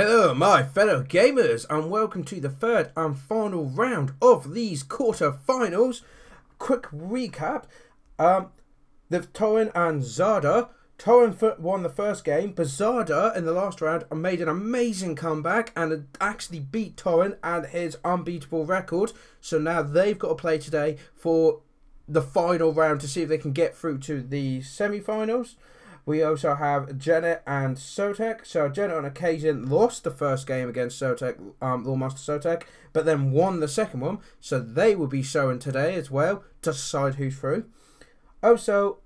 Hello my fellow gamers and welcome to the third and final round of these quarter-finals. Quick recap, the Turin and Zardar. Turin won the first game, but Zardar in the last round made an amazing comeback and actually beat Turin and his unbeatable record. So now they've got to play today for the final round to see if they can get through to the semi-finals. We also have Janet and Sotek. So Janet on occasion lost the first game against Sotek, Loremaster of Sotek, but then won the second one. So they will be showing today as well to decide who's through. Also,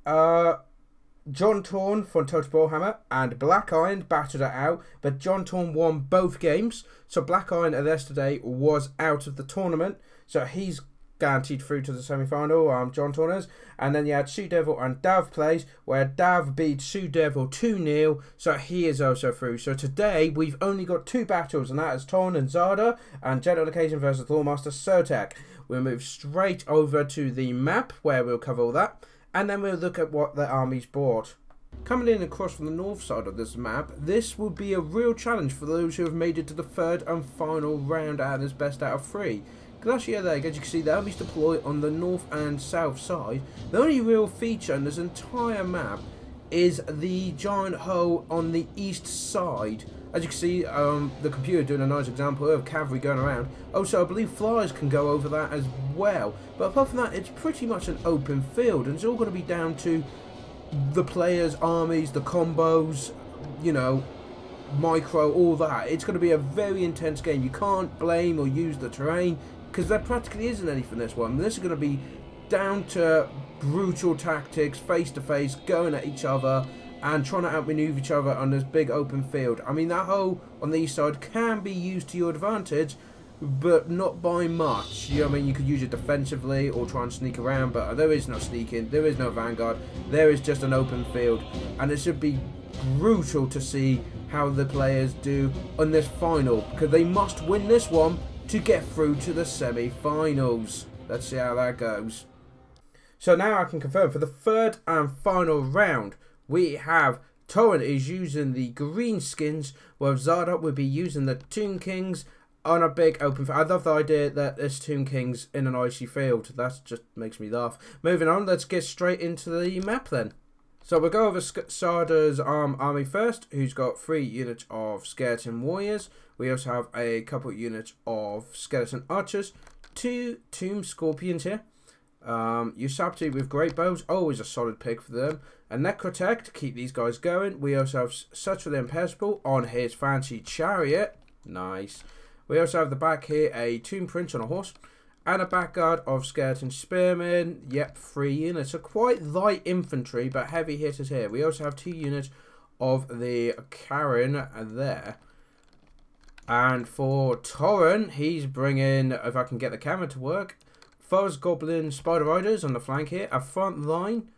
John Torn from Total Brohammer and BlackIron battled it out, but John Torn won both games. So BlackIron yesterday was out of the tournament, so he's guaranteed through to the semi-final, John Torn is. And then you had TzuDevil and DahvPlays, where Dav beat TzuDevil 2-0, so he is also through. So today we've only got two battles, and that is Turin and Zardar, and Janet on occasion versus Loremaster of Sotek. We'll move straight over to the map, where we'll cover all that, and then we'll look at what the armies brought. Coming in across from the north side of this map, this will be a real challenge for those who have made it to the third and final round and is best out of three. Because actually, there, as you can see, the armies deploy on the north and south side. The only real feature in this entire map is the giant hole on the east side. As you can see, the computer doing a nice example of cavalry going around. Also, I believe flyers can go over that as well. But apart from that, it's pretty much an open field, and it's all going to be down to the players' armies, the combos, you know, micro, all that. It's going to be a very intense game. You can't blame or use the terrain, because there practically isn't any for this one. This is going to be down to brutal tactics, face to face, going at each other and trying to outmaneuver each other on this big open field. I mean, that hole on the east side can be used to your advantage, but not by much. You know what I mean? You could use it defensively or try and sneak around, but there is no sneaking, there is no vanguard, there is just an open field, and it should be brutal to see how the players do on this final, because they must win this one to get through to the semi-finals. Let's see how that goes. So now I can confirm for the third and final round, we have Turin is using the green skins, while Zardar will be using the Tomb Kings on a big open field. I love the idea that there's Tomb Kings in an icy field. That just makes me laugh. Moving on, let's get straight into the map then. So we'll go over Zardar's army first, who's got 3 units of skeleton warriors. We also have a couple units of skeleton archers, 2 tomb scorpions here. Usabti with great bows, always a solid pick for them. A Necrotech to keep these guys going. We also have Such the Imperishable on his fancy chariot. Nice. We also have the back here, a Tomb Prince on a horse. And a backguard of skeleton spearmen. Yep, 3 units. So quite light infantry, but heavy hitters here. We also have 2 units of the Karen there. And for Turin, he's bringing, if I can get the camera to work, Fuzz Goblin Spider Riders on the flank here. A front line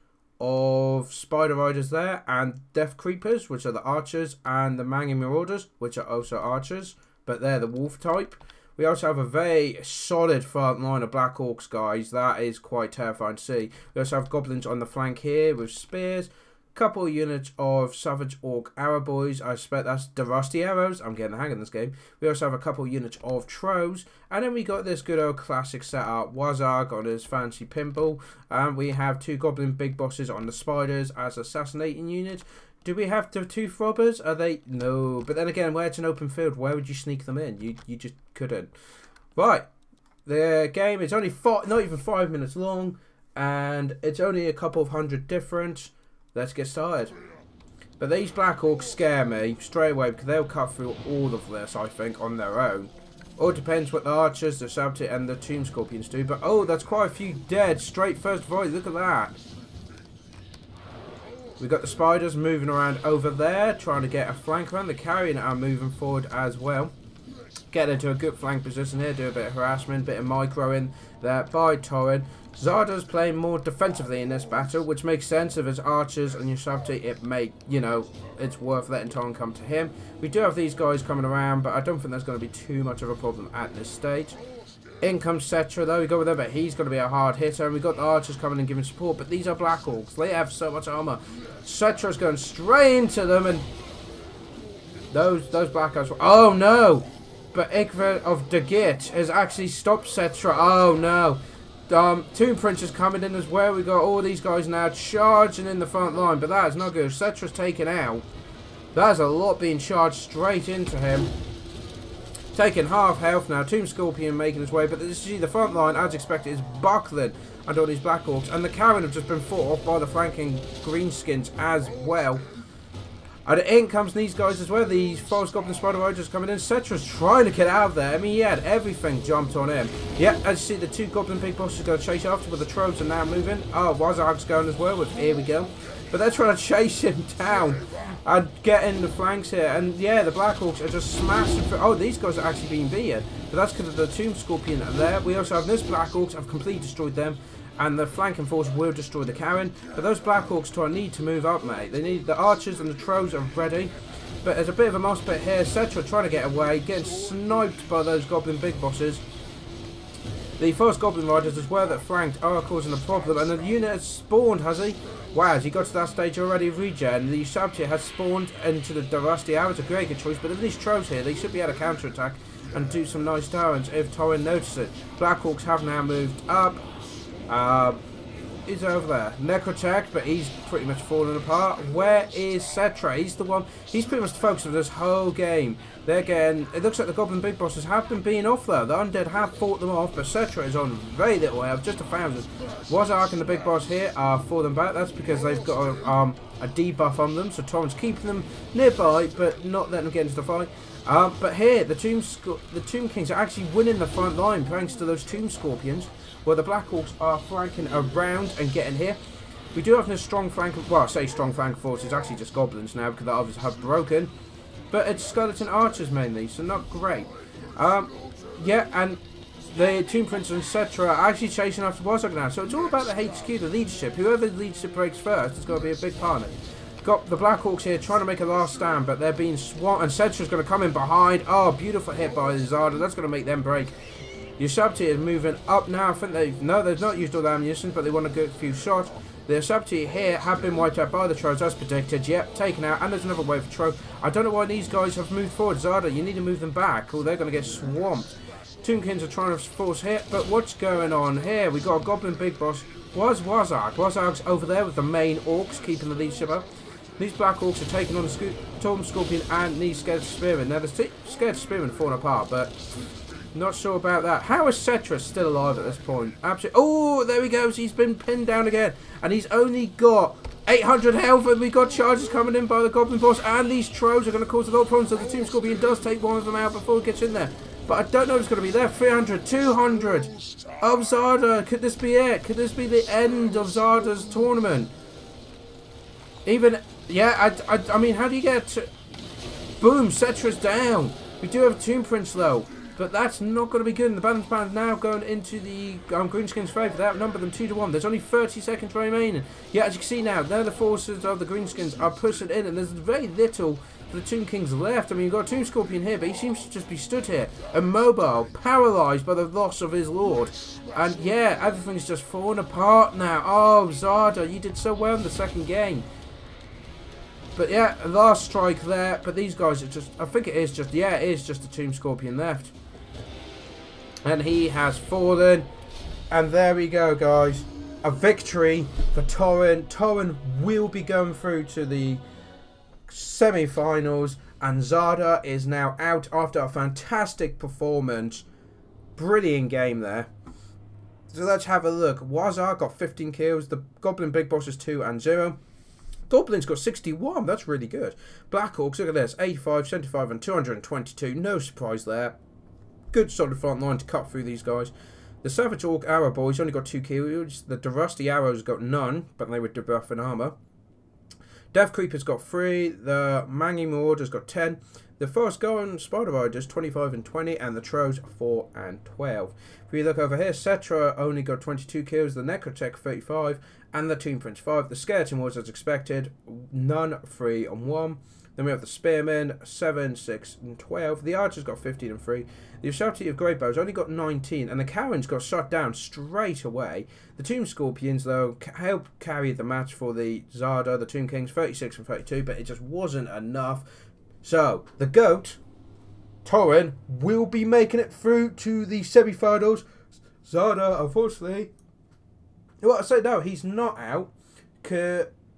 of Spider Riders there. And Death Creepers, which are the archers. And the Manging Marauders, which are also archers. But they're the wolf type. We also have a very solid front line of Black Orcs, guys. That is quite terrifying to see. We also have goblins on the flank here with spears. Couple of units of Savage Orc Arrow Boys. I expect that's the Rusty Arrows. I'm getting the hang of this game. We also have a couple of units of Trolls. And then we got this good old classic setup. Wazarg on his fancy pimple. And we have 2 Goblin Big Bosses on the Spiders as assassinating units. Do we have the 2 robbers? Are they? No. But then again, where it's an open field, where would you sneak them in? You just couldn't. Right. The game is only not even 5 minutes long. And it's only a couple of hundred different. Let's get started. But these Black Orcs scare me straight away, because they'll cut through all of this, I think, on their own. Or it depends what the archers, the Sabti, and the Tomb Scorpions do. But oh, that's quite a few dead straight first volley. Look at that. We've got the spiders moving around over there, trying to get a flank around. The carrion are moving forward as well. Get into a good flank position here, do a bit of harassment, bit of microing there by Turin. Zardar's playing more defensively in this battle, which makes sense. If it's archers and Usabti, it may, you know, it's worth letting Turin come to him. We do have these guys coming around, but I don't think there's going to be too much of a problem at this stage. In comes Cetra though, we go with him, but he's going to be a hard hitter. And we've got the archers coming and giving support, but these are Black Orcs. They have so much armor. Cetra's going straight into them, and Those Black Guys. Oh no! But Ikver of the Git has actually stopped Cetra. Oh no! Tomb Prince is coming in as well. We got all these guys now charging in the front line, but that is not good. Cetra's taken out. There's a lot being charged straight into him. Taking half health now. Tomb Scorpion making his way, but you see the front line, as expected, is buckling under all these Black Orcs, and the Karen have just been fought off by the flanking Greenskins as well. And in comes these guys as well. These Forest Goblin Spider Riders coming in. Cetra's trying to get out of there. I mean, he had everything jumped on him. Yeah, as you see, the two Goblin Big Bosses are going to chase after, but the Trolls are now moving. Oh, Wazarg's going as well. Here we go. But they're trying to chase him down and get in the flanks here. And yeah, the Black Orcs are just smashing through. Oh, these guys are actually being beaten. But that's because of the Tomb Scorpion there. We also have this Black Orcs. I've completely destroyed them. And the flanking force will destroy the Karen. But those Black Orcs need to move up, mate. They need the archers and the trolls are ready. But there's a bit of a moss pit here. Cetra trying to get away, getting sniped by those Goblin Big Bosses. The first Goblin Riders as well that flanked are causing a problem. And the unit has spawned, has he? Wow, has he got to that stage already of regen? The Sabtier has spawned into the Rusty Hour. It's a great good choice. But if these trolls here, they should be able to counter-attack and do some nice damage if Turin notices it. Black Orcs have now moved up. He's over there. Necrotech, but he's pretty much falling apart. Where is Cetra? He's the one. He's pretty much the focus of this whole game. They're getting. It looks like the Goblin Big Bosses have been being off though. The Undead have fought them off, but Cetra is on very little health, just 1,000. Wazark and the Big Boss here are falling back. That's because they've got a debuff on them, so Torrent's keeping them nearby, but not letting them get into the fight. But here, the Tomb Kings are actually winning the front line thanks to those Tomb Scorpions. Where the Black Orcs are flanking around and getting here. We do have this strong flank, well, I say strong flank force, it's actually just goblins now because the others have broken. But it's skeleton archers mainly, so not great. Yeah, and the Tomb Prince and Cetra are actually chasing after Wazark now. So it's all about the HQ, the leadership. Whoever the leadership breaks first is going to be a big partner. Got the Black Orcs here trying to make a last stand, but they're being swamped. And Cetra's going to come in behind. Oh, beautiful hit by Zardar. That's going to make them break. Your Sabtier is moving up now. I think they've not used all the ammunition, but they want to get a few shots. The Sabtier here have been wiped out by the Trolls as predicted. Yep, taken out, and there's another wave of Troll. I don't know why these guys have moved forward. Zardar, you need to move them back, or they're going to get swamped. Tomb Kings are trying to force hit, but what's going on here? We got a Goblin Big Boss. Where's Wazark? Wazark's over there with the main Orcs, keeping the leadership up. These Black Orcs are taking on the Tomb Scorpion and these Scared Spearmen. Now, the Scared Spearmen falling apart, but not sure about that. How is Cetra still alive at this point? Absolutely. Oh, there he goes. He's been pinned down again. And he's only got 800 health. And we got charges coming in by the Goblin Boss. And these Trolls are going to cause a lot of problems. So the Tomb Scorpion does take one of them out before it gets in there. But I don't know if it's going to be there. 300, 200. Oh, Zardar. Could this be it? Could this be the end of Zardar's tournament? Even, yeah, I mean, how do you get to... Boom, Cetra's down. We do have a Tomb Prince, though. But that's not going to be good. And the balance band now going into the Greenskins' favour. They outnumber them 2-1. There's only 30 seconds remaining. Yeah, as you can see now, there the forces of the Greenskins are pushing in. And there's very little for the Tomb Kings left. I mean, you've got a Tomb Scorpion here, but he seems to just be stood here. Immobile, paralysed by the loss of his lord. And yeah, everything's just falling apart now. Oh, Zardar, you did so well in the second game. But yeah, last strike there. But these guys are just, I think it is just, yeah, it is just a Tomb Scorpion left. And he has fallen. And there we go, guys. A victory for Turin. Turin will be going through to the semi-finals. And Zardar is now out after a fantastic performance. Brilliant game there. So let's have a look. Wazar got 15 kills. The Goblin Big Boss is 2 and 0. Goblin's got 61. That's really good. Black Orcs, look at this. 85, 75 and 222. No surprise there. Good solid front line to cut through these guys. The Savage Orc Arrow Boys only got 2 kills. The Rusty Arrows got none, but they were debuffing armour. Death Creeper's got 3. The Mangy Marauders got 10. The Forest Goblin Spider Riders 25 and 20. And the Trolls 4 and 12. If we look over here, Cetra only got 22 kills. The Necrotech 35. And the Tomb Prince 5. The Skeleton Wars as expected. None 3 and 1. Then we have the Spearmen, 7, 6, and 12. The Archers got 15 and 3. The Ashanti of Great Bows only got 19. And the Karens got shot down straight away. The Tomb Scorpions, though, helped carry the match for the Zardar, the Tomb Kings, 36 and 32. But it just wasn't enough. So, the GOAT, Turin, will be making it through to the semi-finals. Zardar, unfortunately... Well, I say no, he's not out.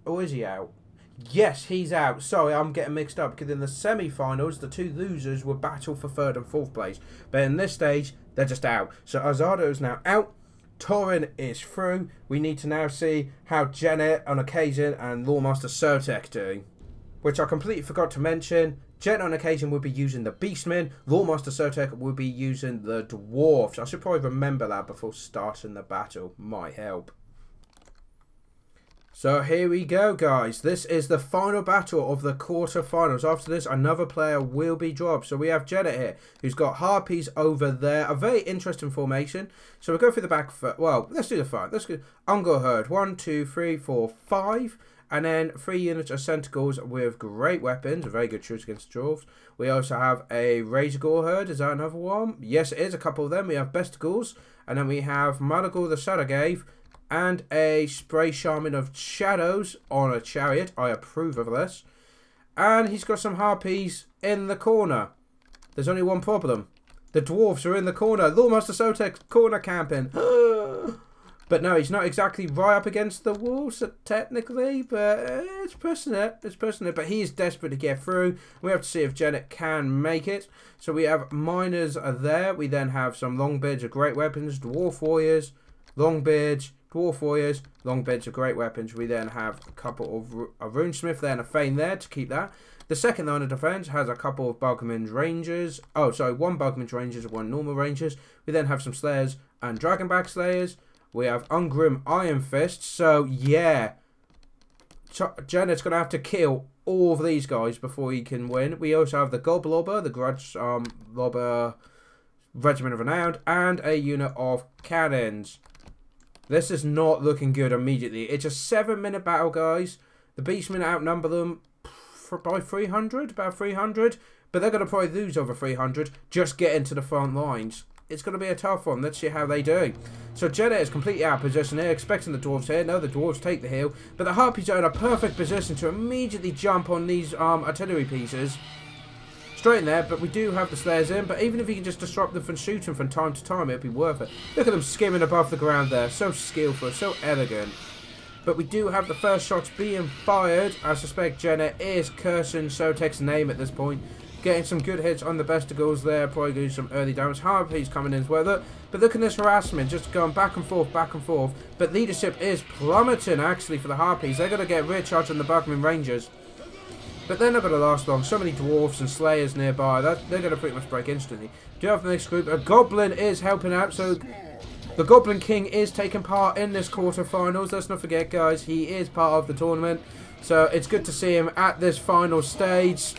Or is he out? Yes, he's out. Sorry, I'm getting mixed up. Because in the semi-finals, the two losers will battle for 3rd and 4th place. But in this stage, they're just out. So Zardar is now out. Turin is through. We need to now see how Janet on occasion and Loremaster of Sotek do. Which I completely forgot to mention. Janet on occasion will be using the Beastmen. Loremaster of Sotek will be using the Dwarves. I should probably remember that before starting the battle. Might help. So here we go, guys. This is the final battle of the quarterfinals. After this, another player will be dropped. So we have Janet here, who's got Harpies over there. A very interesting formation. So we'll go through the back. Well, let's do the front. Let's go. Ungle Herd. 1, 2, 3, 4, 5. And then 3 units of Centicles with great weapons. A very good choice against Dwarves. We also have a Razorgore Herd. Is that another one? Yes, it is. A couple of them. We have Bestigals. And then we have Madagor the Shadowgave. And a Spray Shaman of Shadows on a Chariot. I approve of this. And he's got some Harpies in the corner. There's only one problem. The Dwarves are in the corner. Loremaster of Sotek corner camping. But no, he's not exactly right up against the walls, technically. But it's pushing it. It's pushing it. But he is desperate to get through. We have to see if Janet can make it. So we have Miners are there. We then have some Longbeards of great weapons. Dwarf Warriors. Longbeards. Dwarf Warriors, Longbeards are great weapons. We then have a couple of a Runesmith there and a Fane there to keep that. The second line of defense has a couple of Bugman's Rangers. Oh, sorry, 1 Bugman's Rangers and 1 normal Rangers. We then have some Slayers and Dragonback Slayers. We have Ungrim Iron Fists. So, yeah. Janet's going to have to kill all of these guys before he can win. We also have the Goblobber, the Grudge Lobber Regiment of Renown, and a unit of Cannons. This is not looking good immediately. It's a 7-minute battle, guys. The Beastmen outnumber them by 300, about 300. But they're going to probably lose over 300. Just get into the front lines. It's going to be a tough one. Let's see how they do. So Janet is completely out of position here, expecting the Dwarves here. No, the Dwarves take the hill. But the Harpies are in a perfect position to immediately jump on these artillery pieces. Straight in there, but we do have the Slayers in. But even if you can just disrupt them from shooting from time to time, it'll be worth it. Look at them skimming above the ground there. So skillful, so elegant. But we do have the first shots being fired. I suspect Janet is cursing Sotek's name at this point. Getting some good hits on the Bestigals there. Probably do some early damage. Harpies coming in as well. But look at this harassment. Just going back and forth, back and forth. But leadership is plummeting, actually, for the Harpies. They're going to get rich out on the Bugman Rangers. But they're not going to last long. So many Dwarfs and Slayers nearby. They're going to pretty much break instantly. Do you have the next group? A Goblin is helping out. So the Goblin King is taking part in this quarterfinals. Let's not forget, guys, he is part of the tournament. So it's good to see him at this final stage.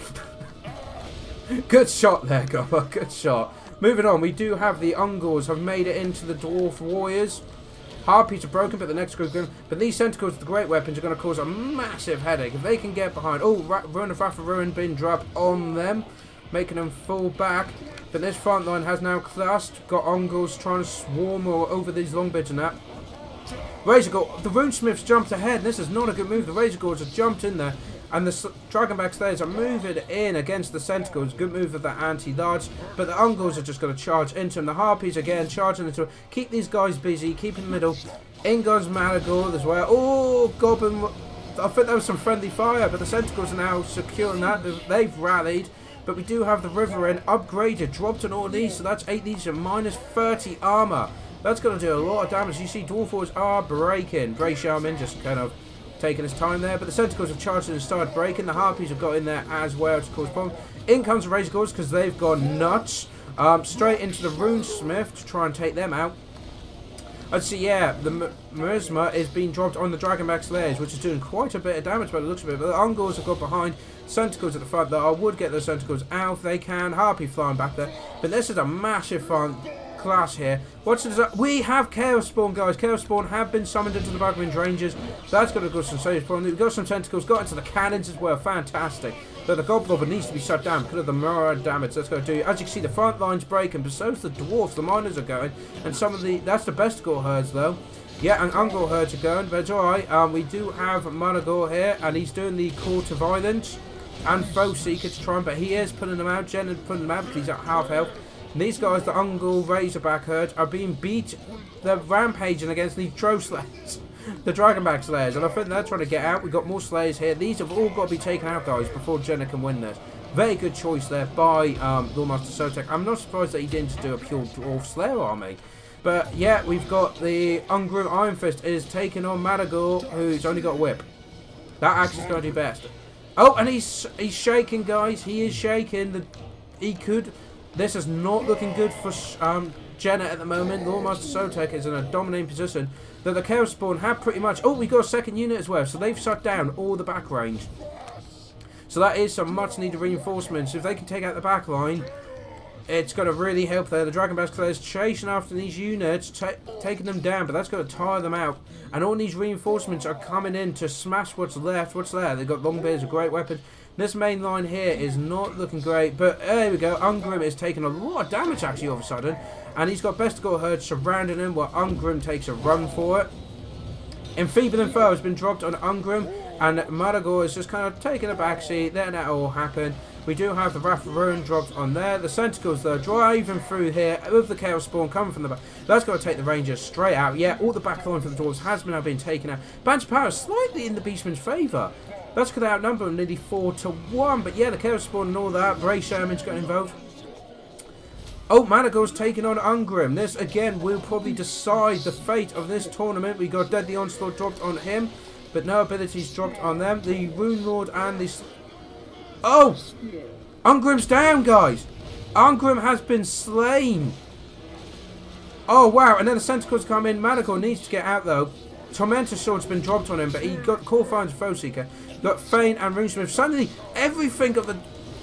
Good shot there, Gobbo. Good shot. Moving on, we do have the Ungles have made it into the Dwarf Warriors. Harpies are broken, but the next group... But these Centicles, the great weapons, are going to cause a massive headache. If they can get behind... Oh, Ruin of Wrath of Ruin being dropped on them, making them fall back. But this front line has now classed. Got Ungles trying to swarm over these Longbeards and that. Razorgore, the Runesmiths jumped ahead. This is not a good move. The Razorgores have jumped in there. And the Dragonback Slayers are moving in against the Centicles. Good move of the anti-large. But the Ungles are just going to charge into them. The Harpies again charging into them. Keep these guys busy. Keep in the middle. In goes Madagor as well. Oh, Goblin. I think that was some friendly fire. But the Centicles are now securing that. They've rallied. But we do have the Riverine upgraded. Dropped on all these. So that's 8 these are minus 30 armor. That's going to do a lot of damage. You see Dwarf Wars are breaking. Bray Shaman just kind of taking his time there, but the Centicles have charged and started breaking. The Harpies have got in there as well to cause problems. In comes the Razorgores because they've gone nuts. Straight into the Runesmith to try and take them out. I'd see, yeah, the Merisma is being dropped on the Dragonback Slayers, which is doing quite a bit of damage by the looks of it. But the Ungles have got behind. Centicles at the front, though. I would get the Centicles out if they can. Harpy flying back there. But this is a massive front clash here. What's the we have Chaos Spawn, guys. Chaos Spawn have been summoned into the Bugman's Rangers. That's got to go some serious problem. We've got some Tentacles, got into the cannons as well. Fantastic. But the Goblobber needs to be shut down because of the mirror damage that's going to do. As you can see, the front line's breaking, but so's the Dwarfs. The Miners are going, and some of the that's the Bestigor herds though. Yeah, and Ungle herds are going, but it's alright. We do have Madagor here, and he's doing the Call to Violence. and Foe Seeker to try and, but he is pulling them out. Jen is pulling them out because he's at half health. And these guys, the Ungol Razorback herd, are being beat. They're rampaging against these Drow Slayers, the Dragonback Slayers, and I think they're trying to get out. We've got more Slayers here. These have all got to be taken out, guys, before Jenna can win this. Very good choice there by Loremaster of Sotek. I'm not surprised that he didn't do a pure Dwarf Slayer army. But yeah, we've got the Ungrim Iron Fist is taking on Madagor, who's only got a whip. That actually is going to do best. Oh, and he's shaking, guys. He is shaking. This is not looking good for Jenna at the moment. Loremaster of Sotek is in a dominating position. That the Chaos Spawn have pretty much... Oh, we got a second unit as well. So they've shut down all the back range. So that is some much needed reinforcements. If they can take out the back line, it's going to really help there. The Dragonback Slayers chasing after these units, taking them down, but that's going to tire them out. And all these reinforcements are coming in to smash what's left. What's there? They've got Longbeards, a great weapon. This main line here is not looking great, but there we go. Ungrim is taking a lot of damage actually all of a sudden. And he's got Bestigour Herd surrounding him while Ungrim takes a run for it. Enfeeble and Foe has been dropped on Ungrim, and Madagor is just kind of taking a backseat, letting that all happen. We do have the Wrath of Ruin dropped on there. The Sentinels, though, driving through here with the Chaos Spawn coming from the back. That's going to take the Rangers straight out. Yeah, all the back line for the Dwarves has now been taken out. Banch Power slightly in the Beastman's favour. That's going to outnumber them nearly 4-1. But yeah, the Chaos Spawn and all that. Bray Sherman's got involved. Oh, Madagor's taking on Ungrim. This, again, will probably decide the fate of this tournament. We got Deadly Onslaught dropped on him, but no abilities dropped on them. The Rune Lord and the... Oh! Ungrim's down, guys! Ungrim has been slain! Oh, wow. And then the Sentinels come in. Madagor needs to get out, though. Tormentor Sword's been dropped on him, but he got Core Finds Foe Seeker. Got Fane and Runesmith. Suddenly, everything of the...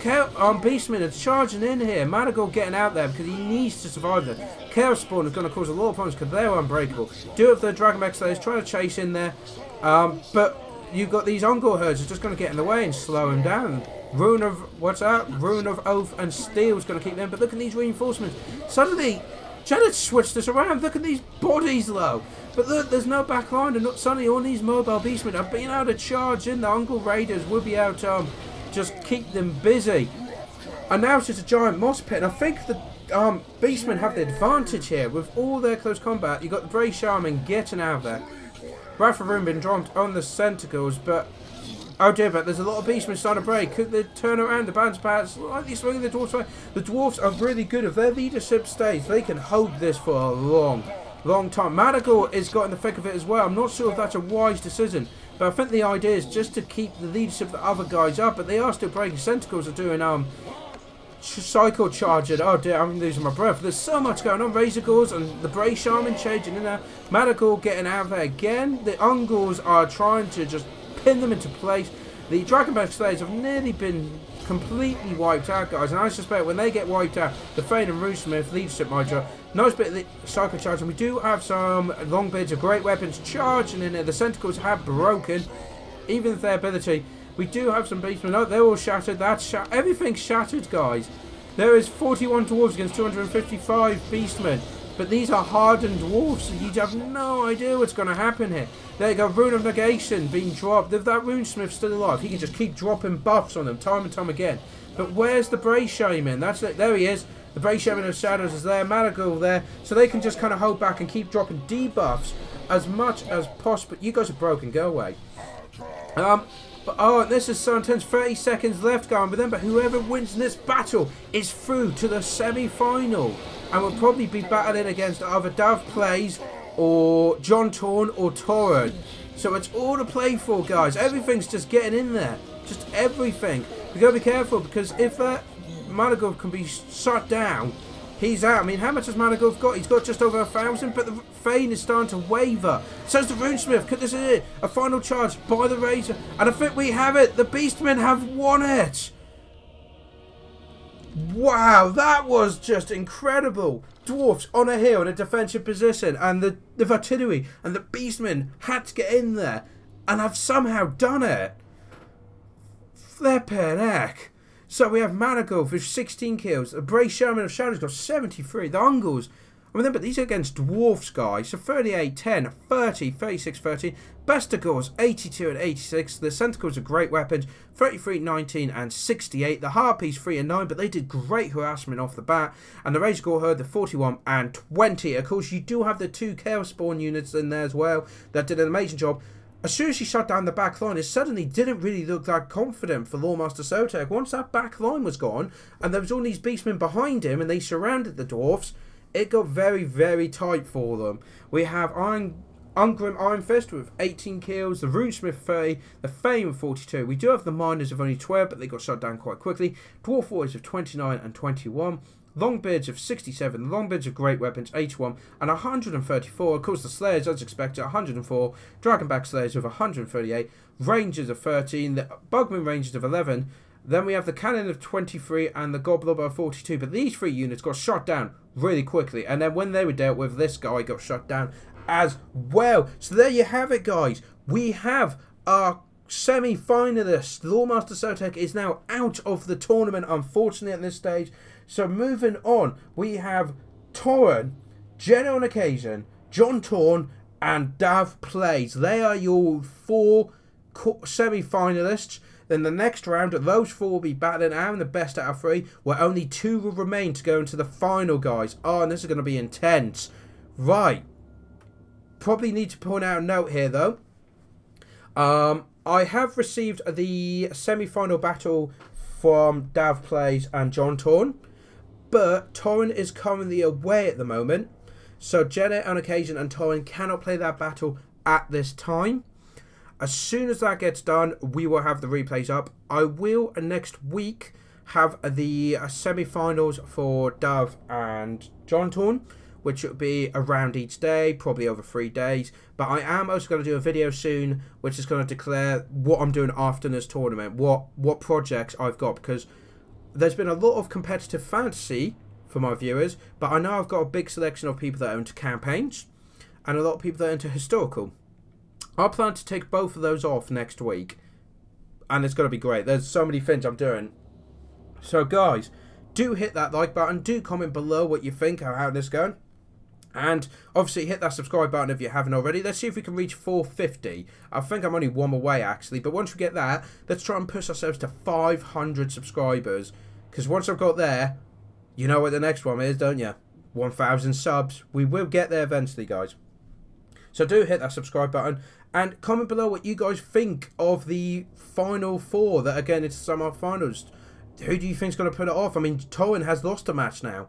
Beastmen are charging in here. Madagor getting out there because he needs to survive this. Chaos Spawn is going to cause a lot of problems because they're unbreakable. Do have the Dragonback Slayers trying to chase in there. But you've got these Ungor herds are just going to get in the way and slow him down. Rune of... What's that? Rune of Oath and Steel is going to keep them. But look at these reinforcements. Suddenly, Janet switched this around. Look at these bodies, though. But look, there's no back line. And suddenly all these mobile Beastmen are being able to charge in. The Ungor Raiders will be able to... just keep them busy. And now it's just a giant moss pit. And I think the Beastmen have the advantage here with all their close combat. You've got the Bray Shaman getting out of there. Wrath of Ruin been dropped on the Sentinels, but oh dear, but there's a lot of Beastmen starting to break. Could they turn around? The band's pads slightly swinging the Dwarfs way. The Dwarfs are really good. If their leadership stays, they can hold this for a long time. Madagor is got in the thick of it as well. I'm not sure if that's a wise decision. But I think the idea is just to keep the leadership of the other guys up, but they are still breaking. Sentinels are doing cycle charging. Oh dear, I'm losing my breath. There's so much going on. Razorgors and the Bray Shaman changing in there. Madagor getting out of there again. The Ungors are trying to just pin them into place. The Dragonback Slayers have nearly been completely wiped out, guys, and I suspect when they get wiped out, the Fane and Roosmith leadership might drop. Nice bit of the cycle charging. We do have some Longbeards of great weapons charging in there. The Sentinels have broken, even with their ability. We do have some Beastmen. Oh, they're all shattered. Everything's shattered, guys. There is 41 Dwarves against 255 Beastmen. But these are hardened dwarves, so you have no idea what's going to happen here. There you go, Rune of Negation being dropped. If that Runesmith's still alive, he can just keep dropping buffs on them time and time again. But where's the Bray Shaman? That's it. There he is. The Bray Shaman of Shadows is there. Madagor there. So they can just kind of hold back and keep dropping debuffs as much as possible. You guys are broken. Go away. But oh, this is so intense. 30 seconds left going with them. But whoever wins this battle is through to the semi-final. And will probably be battling against either DahvPlays or John Torn or Turin. So it's all to play for, guys. Everything's just getting in there. Just everything. We've got to be careful because if that Madagor can be shut down, he's out. I mean, how much has Madagor got? He's got just over 1,000, but the Fane is starting to waver. So's the Runesmith. Could this is it? A final charge by the Razor. And I think we have it. The Beastmen have won it. Wow, that was just incredible. Dwarfs on a hill in a defensive position, and the artillery and the Beastmen had to get in there, and have somehow done it. Flippin' heck. So we have Madagor with 16 kills. The Bray Shaman of Shadows got 73. The Ungors Remember, these are against dwarfs, guys. So 38, 10, 30, 36, 30. Bestigors, 82 and 86. The Centaurs are great weapons. 33, 19 and 68. The Harpies, 3 and 9. But they did great harassment off the bat. And the Rage Gore Herd, the 41 and 20. Of course, you do have the 2 Chaos Spawn units in there as well. That did an amazing job. As soon as she shut down the back line, it suddenly didn't really look that confident for Loremaster of Sotek. Once that back line was gone, and there was all these beastmen behind him, and they surrounded the dwarfs, it got very, very tight for them. We have Ungrim Iron Fist with 18 kills, the Runesmith 30, the Fame 42. We do have the Miners of only 12, but they got shut down quite quickly. Dwarf Warriors of 29 and 21. Longbeards of 67, Longbeards of great weapons 81 and 134. Of course, the Slayers, as expected, 104. Dragonback Slayers of 138. Rangers of 13. The Bugman Rangers of 11. Then we have the Cannon of 23 and the Goblin of 42. But these 3 units got shot down really quickly. And then when they were dealt with, this guy got shot down as well. So there you have it, guys. We have our semi-finalist. Loremaster of Sotek is now out of the tournament, unfortunately, at this stage. So moving on, we have Turin, Jenna on Occasion, John Torn, and DahvPlays. They are your 4 semi-finalists. Then the next round, those 4 will be battling out in the best out of 3, where only 2 will remain to go into the final, guys. Oh, and this is going to be intense. Right. Probably need to point out a note here, though. I have received the semi-final battle from DahvPlays and John Torn, but Turin is currently away at the moment, so Jenna on Occasion and Turin cannot play that battle at this time. As soon as that gets done, we will have the replays up. I will next week have the semi-finals for Dav and John Torn, which will be around each day, probably over 3 days. But I am also going to do a video soon, which is going to declare what I'm doing after this tournament, what projects I've got, because there's been a lot of competitive fantasy for my viewers, but I know I've got a big selection of people that are into campaigns, and a lot of people that are into historical. I plan to take both of those off next week, and it's going to be great. There's so many things I'm doing. So guys, do hit that like button, do comment below what you think of how this is going. And obviously hit that subscribe button if you haven't already. Let's see if we can reach 450. I think I'm only 1 away actually. But once we get that, let's try and push ourselves to 500 subscribers. Because once I've got there, you know what the next one is, don't you? 1,000 subs. We will get there eventually, guys. So do hit that subscribe button. And comment below what you guys think of the final 4 that are getting into semi-finals. Who do you think is going to put it off? I mean, Turin has lost a match now.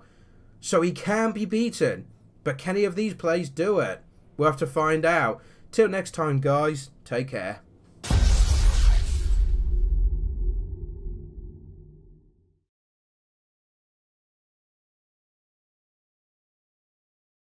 So he can be beaten. But can any of these plays do it? We'll have to find out. Till next time, guys. Take care.